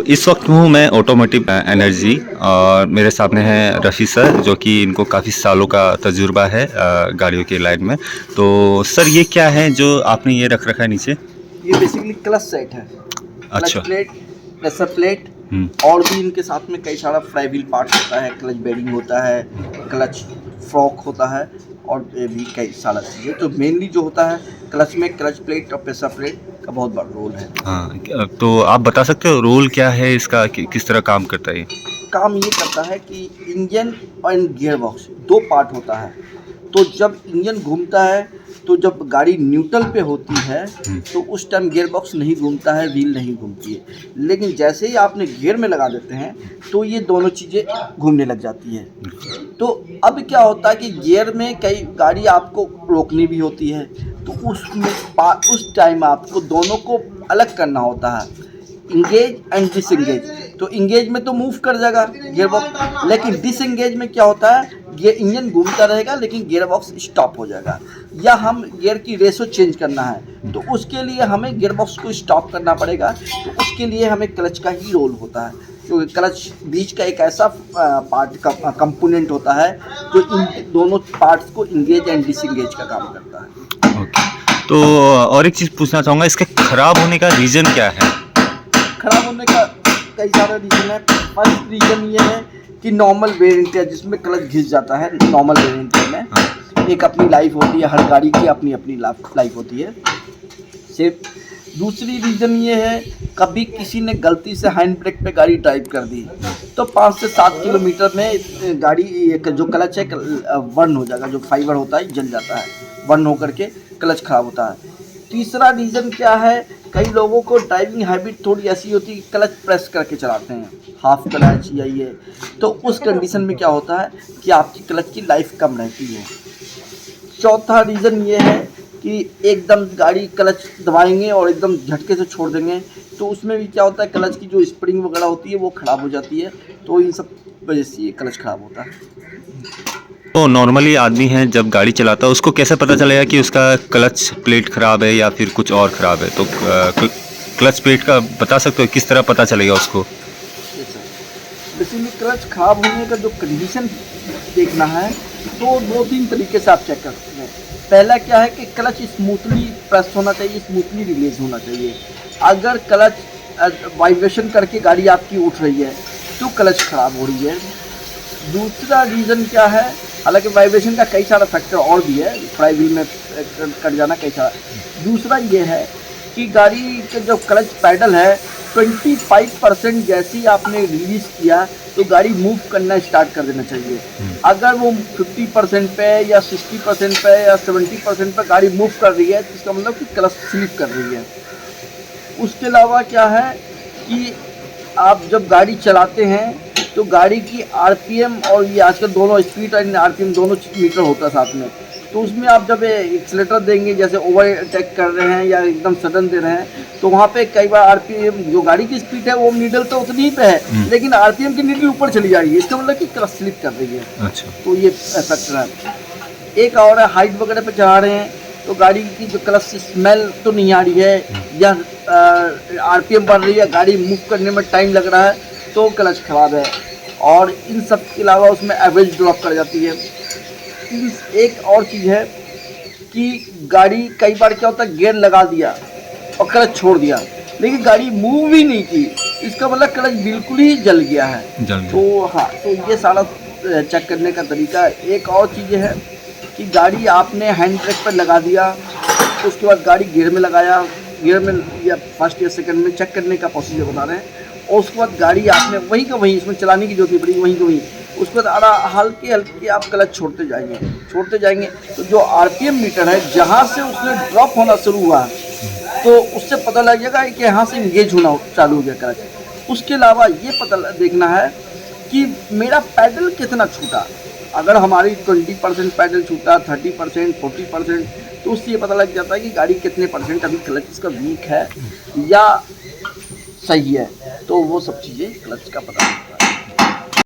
इस वक्त हूँ मैं ऑटोमोटिव एनर्जी और मेरे सामने हैं रफ़ी सर जो कि इनको काफ़ी सालों का तजुर्बा है गाड़ियों के लाइन में। तो सर ये क्या है जो आपने ये रख रखा है नीचे? ये बेसिकली क्लच सेट है। क्लच अच्छा। प्लेट, प्रेशर प्लेट और भी इनके साथ में कई सारा फ्लाई व्हील पार्ट होता है, क्लच बेरिंग होता है, क्लच फ्रॉक होता है और ये भी कई सारा चीज़ें। तो मेनली जो होता है क्लच में क्लच प्लेट और प्रेशर प्लेट का बहुत बड़ा रोल है। हाँ, तो आप बता सकते हो रोल क्या है इसका, किस तरह काम करता है ये? काम ये करता है कि इंजन एंड गियर बॉक्स दो पार्ट होता है। तो जब इंजन घूमता है तो जब गाड़ी न्यूट्रल पे होती है तो उस टाइम गियर बॉक्स नहीं घूमता है, व्हील नहीं घूमती है। लेकिन जैसे ही आपने गियर में लगा देते हैं तो ये दोनों चीज़ें घूमने लग जाती है। तो अब क्या होता है कि गियर में कई गाड़ी आपको रोकनी भी होती है तो उस टाइम आपको दोनों को अलग करना होता है, इंगेज एंड डिसंगेज। तो इंगेज में तो मूव कर जाएगा गियर बॉक्स, लेकिन डिसंगेज में क्या होता है ये इंजन घूमता रहेगा लेकिन गियर बॉक्स स्टॉप हो जाएगा। या हम गियर की रेशो चेंज करना है तो उसके लिए हमें गियर बॉक्स को स्टॉप करना पड़ेगा। तो उसके लिए हमें क्लच का ही रोल होता है, क्योंकि क्लच बीच का एक ऐसा पार्ट का कंपोनेंट होता है जो इन दोनों पार्ट्स को इंगेज एंड डिसंगेज का काम करता है। ओके। तो और एक चीज़ पूछना चाहूँगा, इसके ख़राब होने का रीज़न क्या है? खराब होने का कई सारे रीज़न है। फर्स्ट रीज़न ये है कि नॉर्मल वेयर एंड टियर जिसमें क्लच घिस जाता है, नॉर्मल वेयर एंड टियर में एक अपनी लाइफ होती है, हर गाड़ी की अपनी अपनी लाइफ होती है सिर्फ। दूसरी रीज़न ये है कभी किसी ने गलती से हैंड ब्रेक पे गाड़ी ड्राइव कर दी तो 5 से 7 किलोमीटर में गाड़ी जो क्लच है बर्न हो जाएगा, जो फाइबर होता है जल जाता है, बर्न होकर के क्लच खराब होता है। तीसरा रीज़न क्या है, कई लोगों को ड्राइविंग हैबिट थोड़ी ऐसी होती है कि क्लच प्रेस करके चलाते हैं, हाफ क्लच या ये, तो उस कंडीशन में क्या होता है कि आपकी क्लच की लाइफ कम रहती है। चौथा रीज़न ये है कि एकदम गाड़ी क्लच दबाएंगे और एकदम झटके से छोड़ देंगे तो उसमें भी क्या होता है क्लच की जो स्प्रिंग वगैरह होती है वो ख़राब हो जाती है। तो इन सब वजह से ये क्लच ख़राब होता है। तो नॉर्मली आदमी है जब गाड़ी चलाता है उसको कैसे पता चलेगा कि उसका क्लच प्लेट ख़राब है या फिर कुछ और ख़राब है? तो क्लच प्लेट का बता सकते हो किस तरह पता चलेगा उसको? बेसिकली क्लच खराब होने का जो कंडीशन देखना है तो 2-3 तरीके से आप चेक कर सकते हैं। पहला क्या है कि क्लच स्मूथली प्रेस होना चाहिए, स्मूथली रिलीज होना चाहिए। अगर क्लच वाइब्रेशन करके गाड़ी आपकी उठ रही है तो क्लच खराब हो रही है। दूसरा रीज़न क्या है, हालांकि वाइब्रेशन का कई सारा फैक्टर और भी है, फ्लाई व्हील में कट जाना कई सारा। दूसरा ये है कि गाड़ी का जो क्लच पैडल है 25% जैसे ही आपने रिलीज़ किया तो गाड़ी मूव करना स्टार्ट कर देना चाहिए। अगर वो 50% पे या 60% पे या 70% पे गाड़ी मूव कर रही है तो इसका मतलब कि क्लच स्लिप कर रही है। उसके अलावा क्या है कि आप जब गाड़ी चलाते हैं तो गाड़ी की आरपीएम और ये आजकल दोनों स्पीड एंड आरपीएम दोनों मीटर होता है साथ में, तो उसमें आप जब एक्सीलेटर देंगे जैसे ओवरटेक कर रहे हैं या एकदम सडन दे रहे हैं तो वहाँ पे कई बार आरपीएम जो गाड़ी की स्पीड है वो नीडल तो उतनी ही पे है लेकिन आरपीएम की नीडल ऊपर चली जा रही है, इसका मतलब कि क्लच स्लिप कर रही है। अच्छा। तो ये फैक्टर है। एक और है हाइट वगैरह पे चढ़ा रहे हैं तो गाड़ी की जो क्लच से स्मेल तो नहीं आ रही है या आरपीएम बढ़ रही है, गाड़ी मूव करने में टाइम लग रहा है तो क्लच खराब है। और इन सब के अलावा उसमें एवरेज ड्रॉप कर जाती है। एक और चीज़ है कि गाड़ी कई बार क्या होता है गियर लगा दिया और क्लच छोड़ दिया लेकिन गाड़ी मूव ही नहीं की, इसका मतलब क्लच बिल्कुल ही जल गया है। तो हाँ, तो ये सारा चेक करने का तरीका है। एक और चीज़ है कि गाड़ी आपने हैंड ब्रेक पर लगा दिया उसके बाद गाड़ी गियर में लगाया, गियर में या फर्स्ट या सेकंड में चेक करने का प्रोसीजर बता रहे हैं, और उसके बाद गाड़ी आपने वहीं का वहीं इसमें चलाने की जरूरत नहीं पड़ी, वहीं का वहीं उसके बाद हल्के हल्के आप क्लच छोड़ते जाएंगे तो जो आरपीएम मीटर है जहाँ से उसने ड्रॉप होना शुरू हुआ तो उससे पता लग जाएगा कि यहाँ से इंगेज होना चालू हो गया क्लच। उसके अलावा ये पता देखना है कि मेरा पैडल कितना छूटा। अगर हमारी 20% पैडल छूटा, 30%, 40%, तो उससे ये पता लग जाता है कि गाड़ी कितने परसेंट अभी क्लच इसका वीक है या सही है। तो वो सब चीज़ें क्लच का पता लगता है।